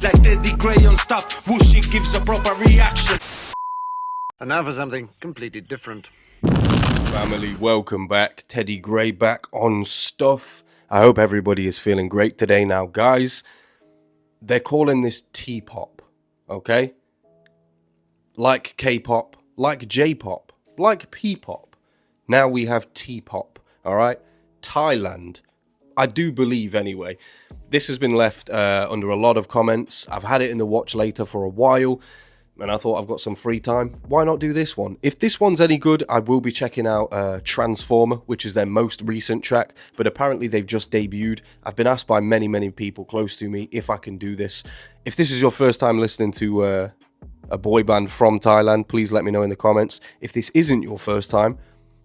Like geddytrey on stuff, whooshy gives a proper reaction. And now for something completely different. Family, welcome back. Teddy Gray back on stuff. I hope everybody is feeling great today. Now, guys, they're calling this T-pop, okay? Like K-pop, like J-pop, like P-pop. Now we have T-pop, all right? Thailand. I do believe, anyway. This has been left under a lot of comments. I've had it in the watch later for a while, and I thought I've got some free time. Why not do this one? If this one's any good, I will be checking out Transformer, which is their most recent track, but apparently they've just debuted. I've been asked by many people close to me if I can do this. If this is your first time listening to a boy band from Thailand, please let me know in the comments. If this isn't your first time,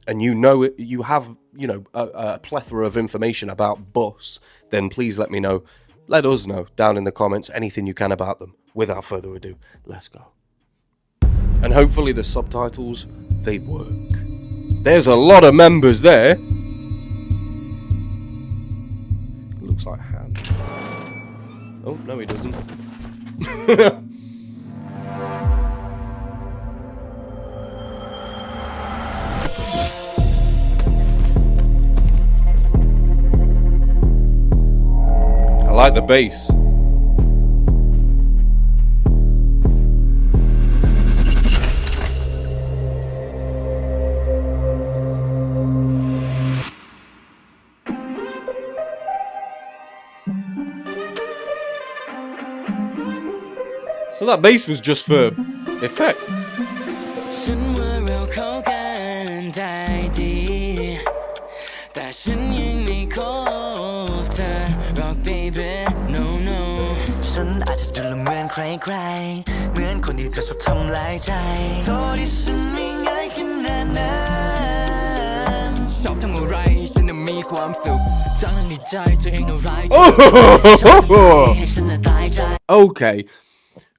and you know it, you have, you know, a plethora of information about Bus, then please let me know. Let us know down in the comments anything you can about them. Without further ado, let's go. And hopefully the subtitles, they work. There's a lot of members there. It looks like hand. Oh, no he doesn't. I like the bass. So that bass was just for effect. Okay,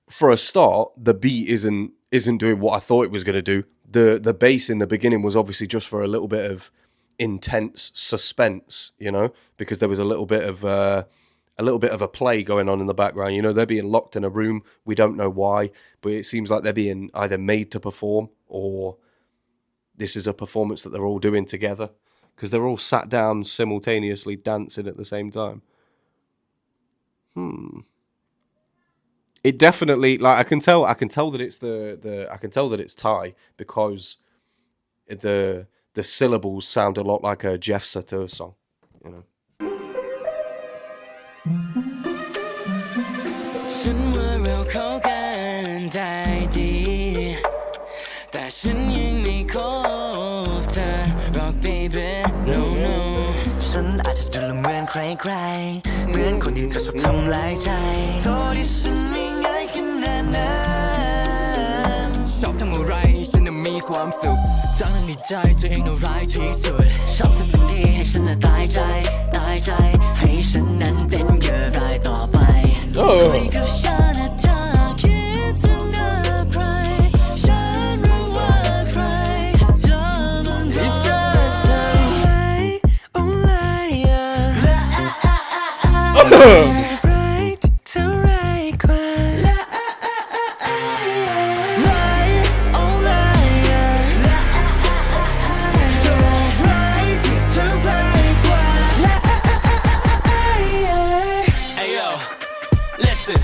for a start, the beat isn't doing what I thought it was going to do. The bass in the beginning was obviously just for a little bit of intense suspense, you know, because there was a little bit of a play going on in the background. You know, they're being locked in a room. We don't know why, but it seems like they're being either made to perform or this is a performance that they're all doing together because they're all sat down simultaneously dancing at the same time. It definitely, like, I can tell that it's I can tell that it's Thai because the syllables sound a lot like a Jeff Satur song, you know.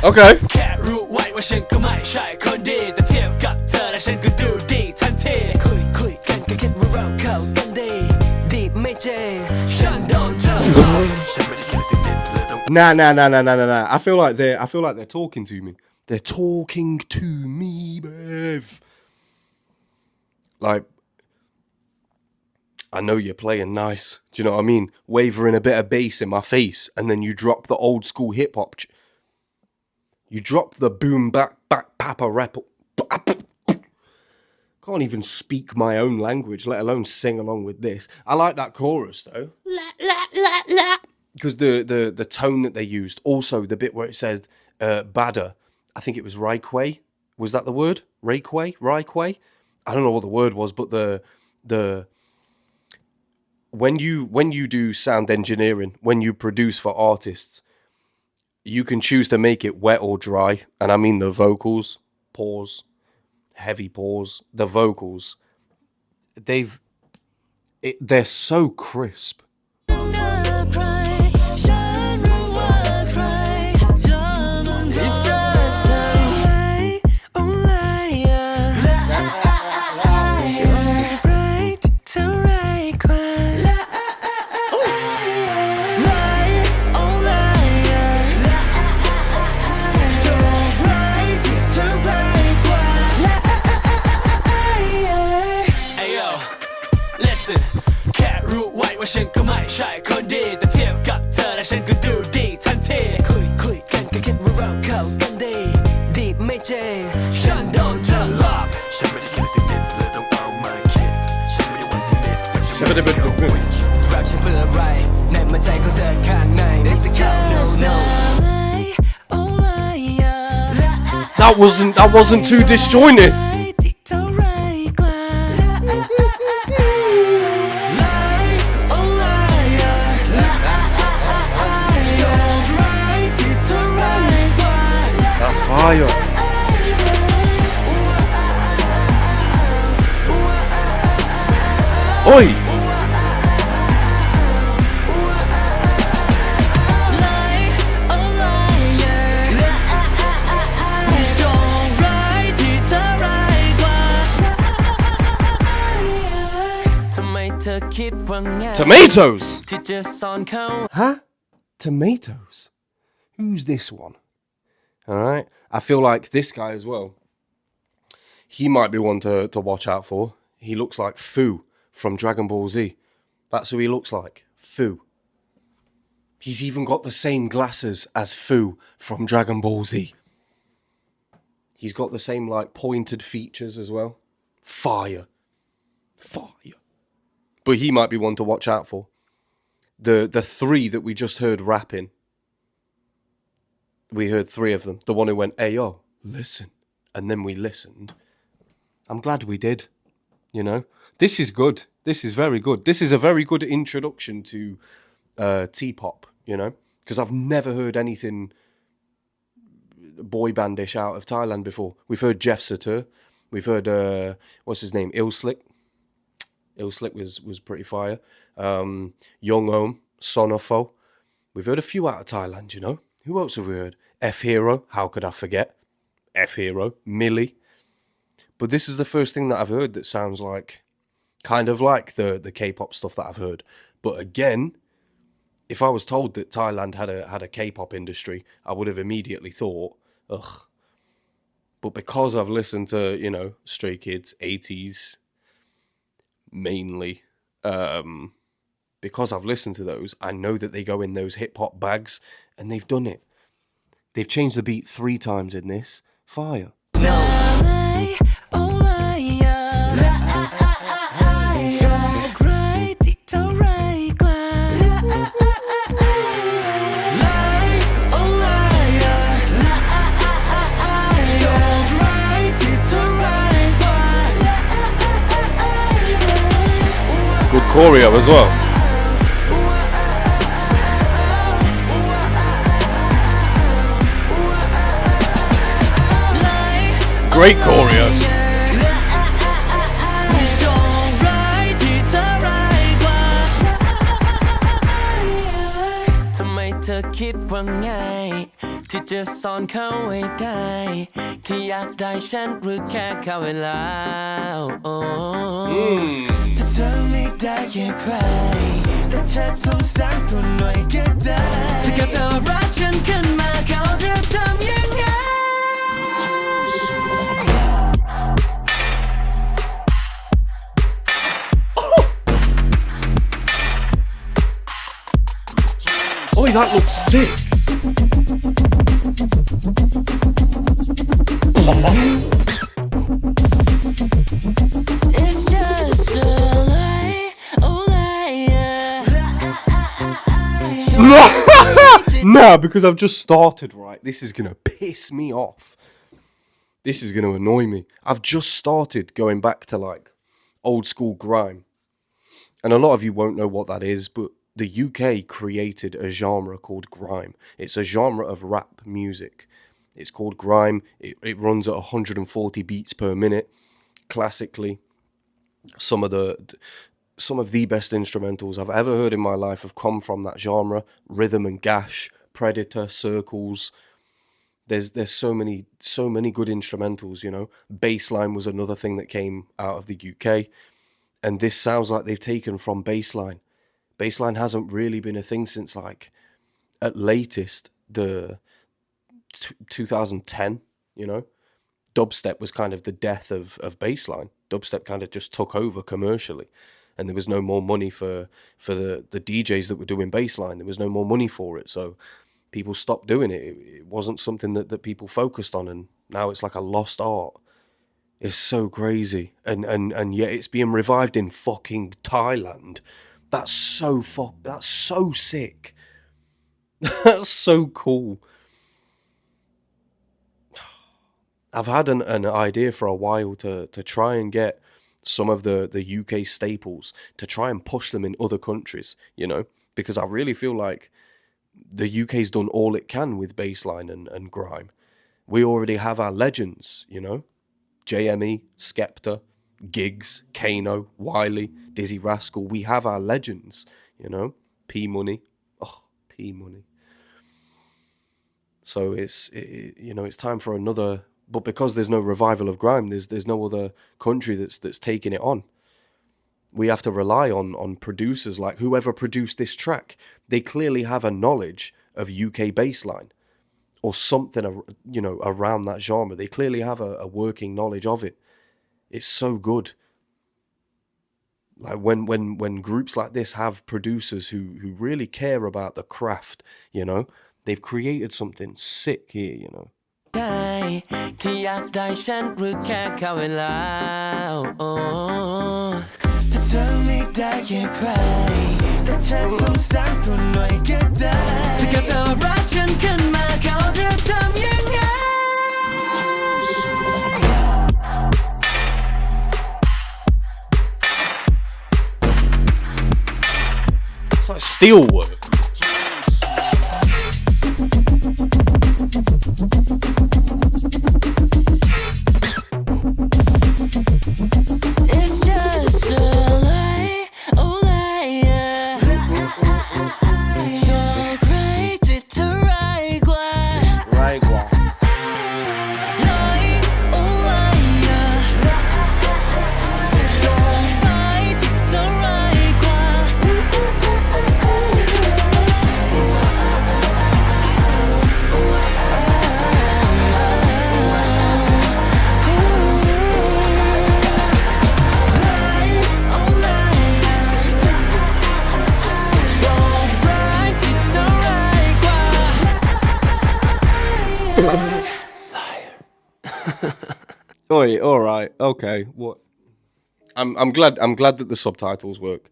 Okay. Nah. I feel like they're talking to me. They're talking to me, Bev. Like, I know you're playing nice. Do you know what I mean? Wavering a bit of bass in my face, and then you drop the old school hip hop. You drop the boom back papa rap. Can't even speak my own language, let alone sing along with this. I like that chorus though. Because the tone that they used, also the bit where it says badder, I think it was Raikwe. Was that the word? Raikwe? I don't know what the word was, but the when you do sound engineering, when you produce for artists, You can choose to make it wet or dry, and I mean the vocals, pause, heavy pause, the vocals. They're so crisp. That wasn't too disjointed. That's fire. Oi! Tomatoes! Huh? Tomatoes? Who's this one? Alright. I feel like this guy as well. He might be one to watch out for. He looks like Fu from Dragon Ball Z. That's who he looks like. Fu. He's even got the same glasses as Fu from Dragon Ball Z. He's got the same like pointed features as well. Fire. Fire. But he might be one to watch out for. The three that we just heard rapping. We heard three of them. The one who went, "Hey yo, listen." And then we listened. I'm glad we did. You know? This is good. This is very good. This is a very good introduction to T-pop, you know? Because I've never heard anything boy bandish out of Thailand before. We've heard Jeff Satur. We've heard, what's his name? Illslick. Illslick was pretty fire. Young Om, Sonofo. We've heard a few out of Thailand, you know? Who else have we heard? F-Hero. How could I forget? F-Hero. Millie. But this is the first thing that I've heard that sounds like, kind of like the K-pop stuff that I've heard. But again, if I was told that Thailand had a K-pop industry, I would have immediately thought, ugh. But because I've listened to, you know, Stray Kids, 80s, mainly, because I've listened to those, I know that they go in those hip-hop bags, and they've done it. They've changed the beat 3 times in this. Fire. Good choreo as well. Great choreo. Oh, that looks sick. It's just a lie. Oh, lie. Nah, because I've just started, right? This is going to piss me off. This is going to annoy me. I've just started going back to like old school grime. And a lot of you won't know what that is, but the UK created a genre called grime. It's a genre of rap music. It's called grime. It runs at 140 beats per minute. Classically, some of the best instrumentals I've ever heard in my life have come from that genre. Rhythm and Gash, Predator, Circles. There's so many good instrumentals, you know. Bassline was another thing that came out of the UK, and this sounds like they've taken from bassline. Bassline hasn't really been a thing since, like, at latest the 2010, you know. Dubstep was kind of the death of bassline. Dubstep kind of just took over commercially, and there was no more money for the DJs that were doing bassline. There was no more money for it, so people stopped doing it. It wasn't something that people focused on, and now it's like a lost art. It's so crazy, and yet it's being revived in fucking Thailand. That's so sick. That's so cool. I've had an idea for a while to try and get some of the UK staples, to try and push them in other countries, you know, because I really feel like the UK's done all it can with bassline and grime. We already have our legends, you know, JME, Skepta, Giggs, Kano, Wiley, Dizzy Rascal. We have our legends, you know, P Money. Oh, P Money. So it's time for another. But because there's no revival of grime, there's no other country that's taking it on. We have to rely on producers like whoever produced this track. They clearly have a knowledge of UK bassline or something, you know, around that genre. They clearly have a working knowledge of it. It's so good. Like when groups like this have producers who really care about the craft, you know, they've created something sick here, you know. ที่อยากได้ฉันหรือแค่เข้าเวลาแต่เธอไม่ได้แค่ใครแต่เธอสงสารคนหน่อยก็ได้ถ้าเกิดเธอรักฉันขึ้นมาเขาจะทำยังไง It's like steel work. It's just a lie, oh lie, yeah. โชคร้ายที่เธอร้ายกว่า Right, wow. Lie, oh lie, yeah. โชคร้ายที่เธอร้ายกว่า Oi, all right, okay. What? I'm glad that the subtitles work.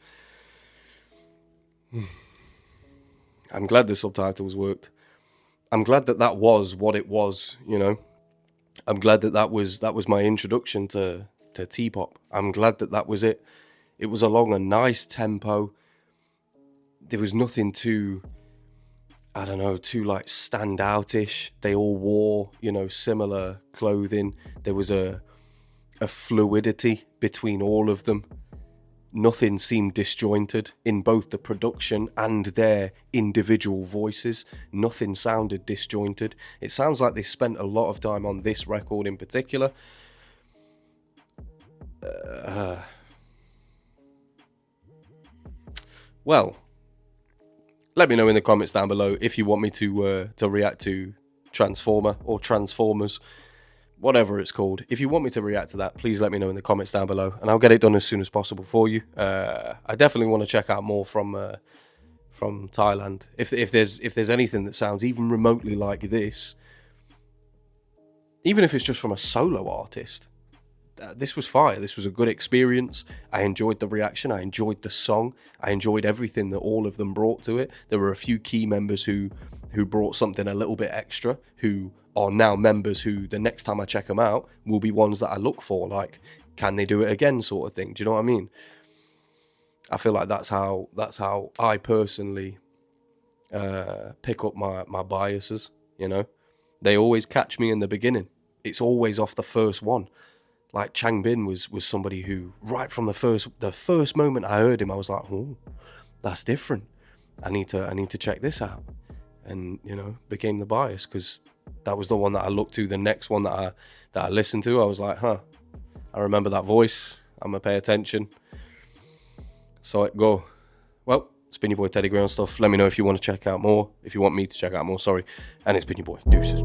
I'm glad the subtitles worked. I'm glad that was what it was, you know. I'm glad that was my introduction to T-pop. I'm glad that was it. It was along a nice tempo. There was nothing too, I don't know, too like standoutish. They all wore, you know, similar clothing. There was a fluidity between all of them. Nothing seemed disjointed in both the production and their individual voices. Nothing sounded disjointed. It sounds like they spent a lot of time on this record in particular. Well, let me know in the comments down below if you want me to react to Transformer or Transformers, whatever it's called. If you want me to react to that, please let me know in the comments down below, and I'll get it done as soon as possible for you. I definitely want to check out more from Thailand. If there's anything that sounds even remotely like this, even if it's just from a solo artist, this was fire. This was a good experience. I enjoyed the reaction. I enjoyed the song. I enjoyed everything that all of them brought to it. There were a few key members who brought something a little bit extra, who are now members who the next time I check them out will be ones that I look for, like, can they do it again sort of thing. Do you know what I mean? I feel like that's how I personally pick up my biases. You know, they always catch me in the beginning. It's always off the first one. Like Chang Bin was somebody who, right from the first moment I heard him, I was like, oh, that's different. I need to check this out. And, you know, became the bias, because that was the one that I looked to. The next one that I listened to, I was like, huh, I remember that voice. I'm going to pay attention. So it go. Well, it's been your boy Teddy Gray on Stuff. Let me know if you want to check out more. If you want me to check out more, sorry. And it's been your boy. Deuces.